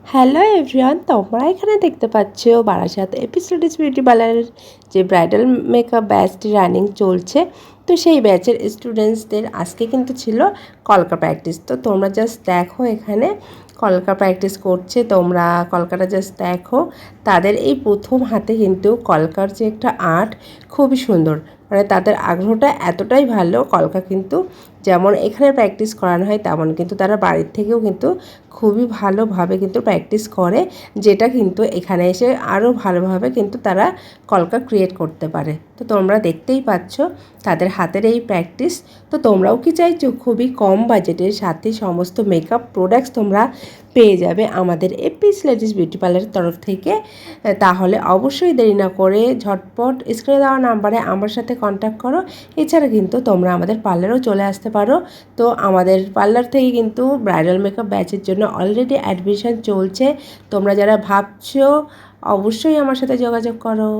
Hello everyone, তোমরা এখানে দেখতে পাচ্ছ বারাসাত এপিসোডিস বিউটি পার্লারের যে ব্রাইডাল মেকআপ ব্যাচটি রানিং চলছে। তো সেই ব্যাচের স্টুডেন্টসদের আজকে কিন্তু ছিল কলকা প্র্যাকটিস। তো তোমরা জাস্ট দেখো, এখানে কলকা প্র্যাকটিস করছে। তোমরা কলকাটা জাস্ট দেখো। তাদের এই প্রথম হাতে কিন্তু কলকার যে একটা আর্ট খুবই সুন্দর, মানে তাদের আগ্রহটা এতটাই ভালো। কলকা কিন্তু যেমন এখানে প্র্যাকটিস করানো হয় তেমন কিন্তু তারা বাড়ির থেকেও কিন্তু খুবই ভালোভাবে কিন্তু প্র্যাকটিস করে, যেটা কিন্তু এখানে এসে আরও ভালোভাবে কিন্তু তারা কলকা ক্রিয়েট করতে পারে। তো তোমরা দেখতেই পাচ্ছ তাদের হাতের এই প্র্যাকটিস। তো তোমরাও কি চাইছো খুবই কম বাজেটের সাথে সমস্ত মেকআপ প্রোডাক্টস তোমরা পেয়ে যাবে আমাদের এপিস লেডিস বিউটি পার্লারের তরফ থেকে? তাহলে অবশ্যই দেরি না করে ঝটপট স্ক্রিনে দেওয়া নাম্বারে আমার সাথে কন্ট্যাক্ট করো। এছাড়া কিন্তু তোমরা আমাদের পার্লারেও চলে আসতে পারো। তো আমাদের পার্লার থেকে কিন্তু ব্রাইডাল মেকআপ ব্যাচের জন্য অলরেডি অ্যাডমিশন চলছে। তোমরা যারা ভাবছো অবশ্যই আমার সাথে যোগাযোগ করো।